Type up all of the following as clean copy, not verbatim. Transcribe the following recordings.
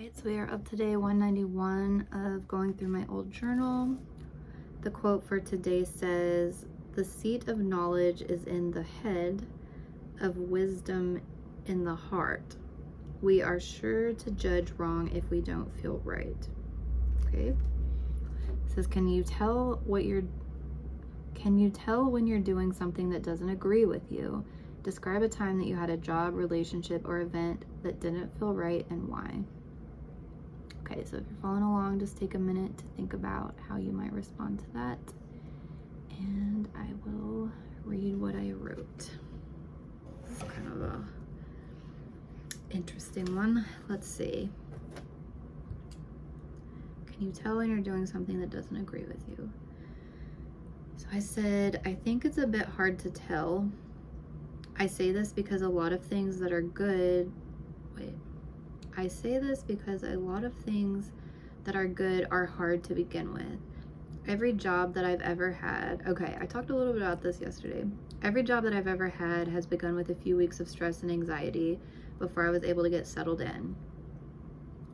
Alright, so we are up to day 191 of going through my old journal. The quote for today says, "The seat of knowledge is in the head, of wisdom in the heart. We are sure to judge wrong if we don't feel right." Okay. It says, can you tell when you're doing something that doesn't agree with you? Describe a time that you had a job, relationship, or event that didn't feel right and why. Okay, so if you're following along, just take a minute to think about how you might respond to that. And I will read what I wrote. It's kind of a interesting one. Let's see. Can you tell when you're doing something that doesn't agree with you? So I said, I think it's a bit hard to tell. I say this because a lot of things that are good, I say this because a lot of things that are good are hard to begin with. Every job that I've ever had, okay, I talked a little bit about this yesterday. Every job that I've ever had has begun with a few weeks of stress and anxiety before I was able to get settled in.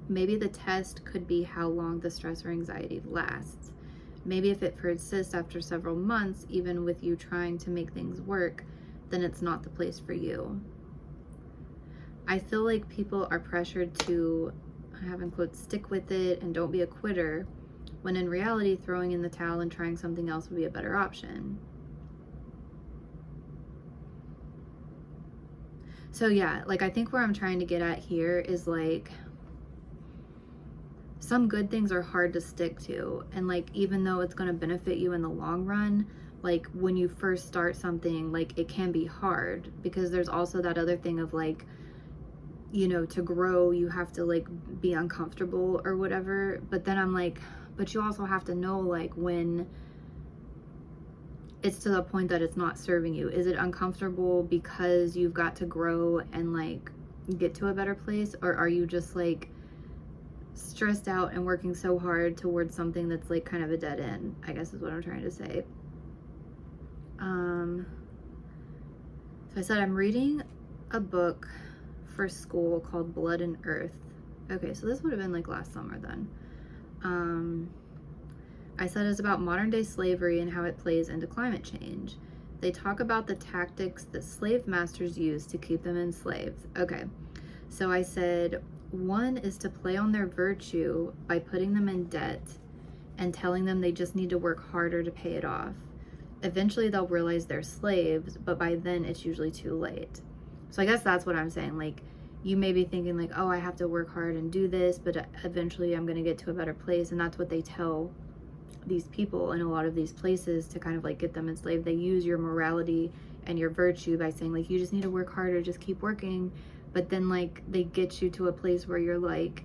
Maybe the test could be how long the stress or anxiety lasts. Maybe if it persists after several months, even with you trying to make things work, then it's not the place for you. I feel like people are pressured to, I have in quotes, stick with it and don't be a quitter, when in reality, throwing in the towel and trying something else would be a better option. So yeah, like I think where I'm trying to get at here is like, some good things are hard to stick to. And like, even though it's going to benefit you in the long run, like when you first start something, like it can be hard, because there's also that other thing of like, you know, to grow, you have to like be uncomfortable or whatever. But then I'm like, but you also have to know like when it's to the point that it's not serving you. Is it uncomfortable because you've got to grow and like get to a better place? Or are you just like stressed out and working so hard towards something that's like kind of a dead end, I guess is what I'm trying to say. So I said I'm reading a book for school called Blood and Earth. Okay, so this would have been like last summer then. I said it's about modern day slavery and how it plays into climate change. They talk about the tactics that slave masters use to keep them enslaved. Okay, so I said one is to play on their virtue by putting them in debt and telling them they just need to work harder to pay it off. Eventually they'll realize they're slaves, but by then it's usually too late. So I guess that's what I'm saying. Like, you may be thinking like, oh, I have to work hard and do this, but eventually I'm going to get to a better place. And that's what they tell these people in a lot of these places to kind of like get them enslaved. They use your morality and your virtue by saying like, you just need to work harder, just keep working. But then like they get you to a place where you're like,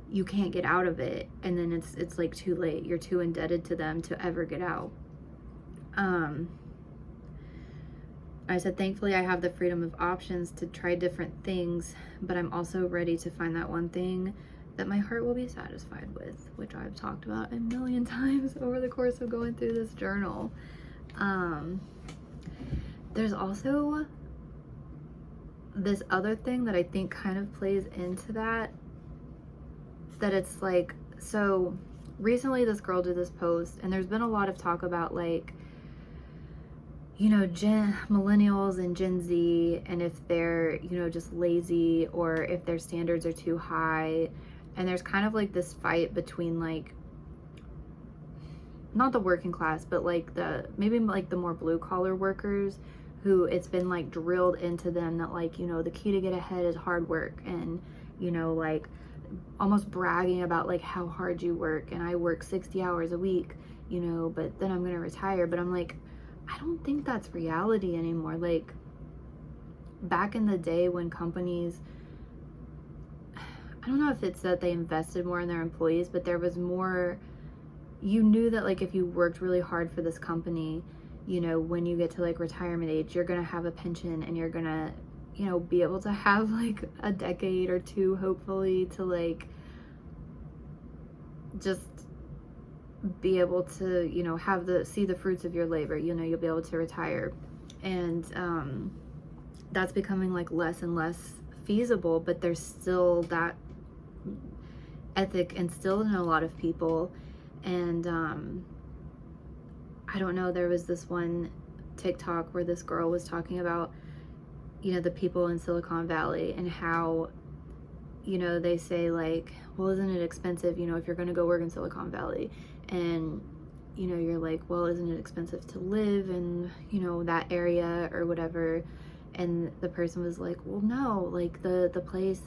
you can't get out of it. And then it's like too late. You're too indebted to them to ever get out. I said, thankfully, I have the freedom of options to try different things, but I'm also ready to find that one thing that my heart will be satisfied with, which I've talked about a million times over the course of going through this journal. There's also this other thing that I think kind of plays into that it's like, so recently this girl did this post, and there's been a lot of talk about like, you know, millennials and Gen Z, and if they're, you know, just lazy or if their standards are too high. And there's kind of like this fight between like, not the working class, but like maybe like the more blue collar workers, who it's been like drilled into them that like, you know, the key to get ahead is hard work, and, you know, like almost bragging about like how hard you work, and I work 60 hours a week, you know, but then I'm going to retire. But I'm like, I don't think that's reality anymore. Like back in the day when companies, I don't know if it's that they invested more in their employees, but there was more, you knew that like if you worked really hard for this company, you know, when you get to like retirement age, you're going to have a pension, and you're going to, you know, be able to have like a decade or two, hopefully, to like just be able to, you know, see the fruits of your labor. You know, you'll be able to retire. And that's becoming like less and less feasible, but there's still that ethic instilled in a lot of people. And I don't know, there was this one TikTok where this girl was talking about, you know, the people in Silicon Valley and how, you know, they say like, well, isn't it expensive, you know, if you're going to go work in Silicon Valley? And, you know, you're like, well, isn't it expensive to live in, you know, that area or whatever? And the person was like, well, no, like the place,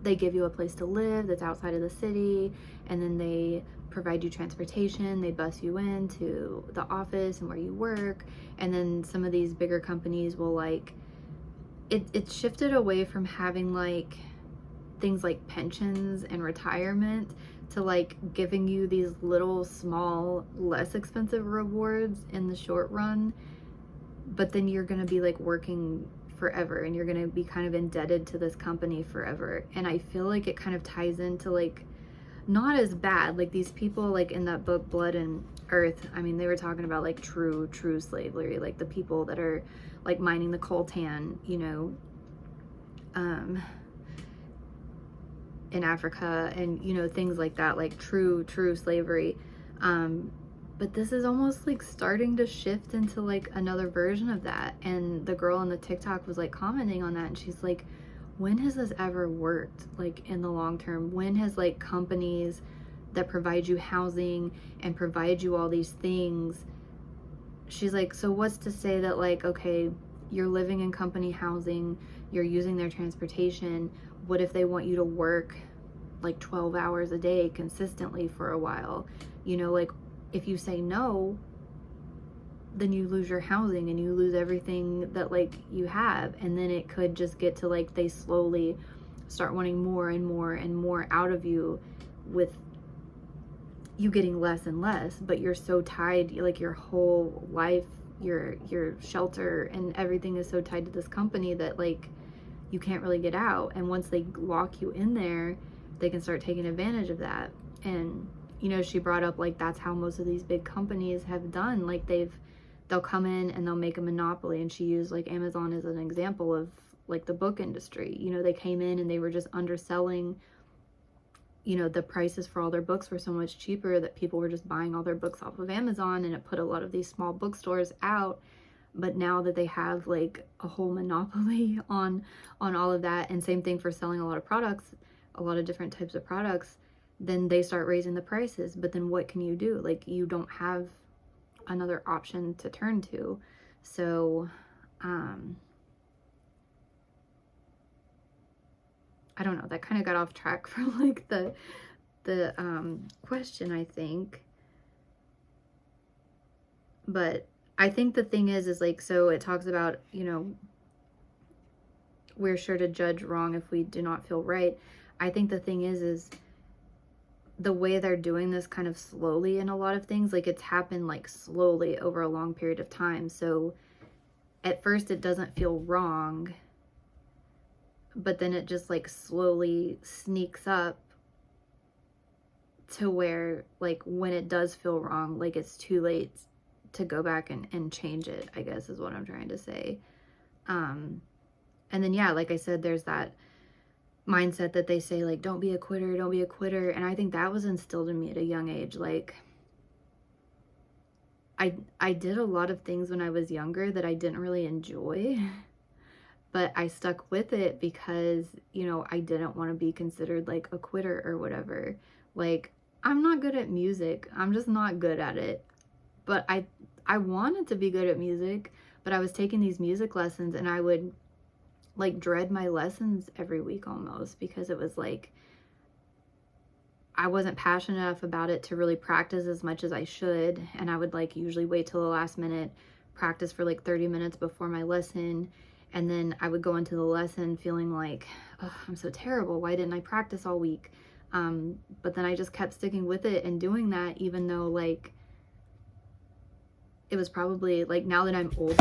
they give you a place to live that's outside of the city, and then they provide you transportation, they bus you into the office and where you work. And then some of these bigger companies will like, it shifted away from having like things like pensions and retirement to like giving you these little small less expensive rewards in the short run, but then you're going to be like working forever and you're going to be kind of indebted to this company forever. And I feel like it kind of ties into like, not as bad, like these people like in that book Blood and Earth, I mean, they were talking about like true slavery, like the people that are like mining the coltan, you know, in Africa, and you know, things like that, like true slavery. But this is almost like starting to shift into like another version of that. And the girl on the TikTok was like commenting on that, and she's like, when has this ever worked like in the long term? When has like companies that provide you housing and provide you all these things, she's like, so what's to say that like, okay, you're living in company housing, you're using their transportation, what if they want you to work like 12 hours a day consistently for a while? You know, like if you say no, then you lose your housing and you lose everything that like you have. And then it could just get to like, they slowly start wanting more and more and more out of you, with you getting less and less, but you're so tied, like your whole life, your shelter and everything is so tied to this company that like you can't really get out. And once they lock you in there, they can start taking advantage of that. And you know, she brought up like that's how most of these big companies have done, like they'll come in and they'll make a monopoly. And she used like Amazon as an example of like the book industry. You know, they came in and they were just underselling, you know, the prices for all their books were so much cheaper that people were just buying all their books off of Amazon, and it put a lot of these small bookstores out. But now that they have like a whole monopoly on all of that, and same thing for selling a lot of products, a lot of different types of products, then they start raising the prices. But then what can you do? Like you don't have another option to turn to. So I don't know, that kind of got off track from like the question, I think. But I think the thing is like, so it talks about, you know, we're sure to judge wrong if we do not feel right. I think the thing is the way they're doing this kind of slowly in a lot of things, like it's happened like slowly over a long period of time. So at first it doesn't feel wrong, but then it just like slowly sneaks up to where like when it does feel wrong, like it's too late to go back and change it, I guess is what I'm trying to say. And then yeah, like I said, there's that mindset that they say like, don't be a quitter, don't be a quitter. And I think that was instilled in me at a young age. Like I did a lot of things when I was younger that I didn't really enjoy, but I stuck with it because, you know, I didn't want to be considered like a quitter or whatever. Like I'm not good at music, I'm just not good at it. But I wanted to be good at music, but I was taking these music lessons and I would like dread my lessons every week almost, because it was like I wasn't passionate enough about it to really practice as much as I should. And I would like usually wait till the last minute, practice for like 30 minutes before my lesson. And then I would go into the lesson feeling like, oh, I'm so terrible. Why didn't I practice all week? But then I just kept sticking with it and doing that, even though like it was probably like, now that I'm older.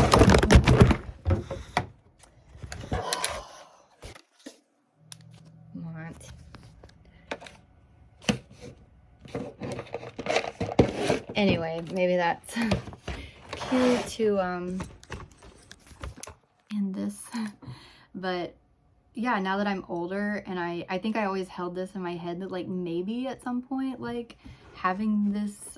What? Anyway, maybe that's cute to end this, but yeah, now that I'm older, and I think I always held this in my head that like maybe at some point like having this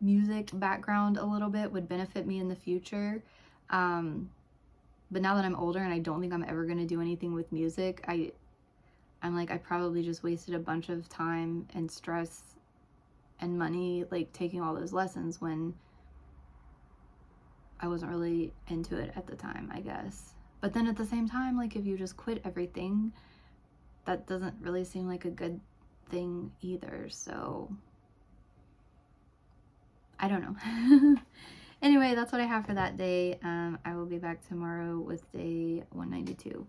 music background a little bit would benefit me in the future. But now that I'm older and I don't think I'm ever going to do anything with music, I'm like I probably just wasted a bunch of time and stress and money like taking all those lessons when I wasn't really into it at the time, I guess. But then at the same time, like if you just quit everything, that doesn't really seem like a good thing either. So I don't know. Anyway, that's what I have for that day. I will be back tomorrow with day 192.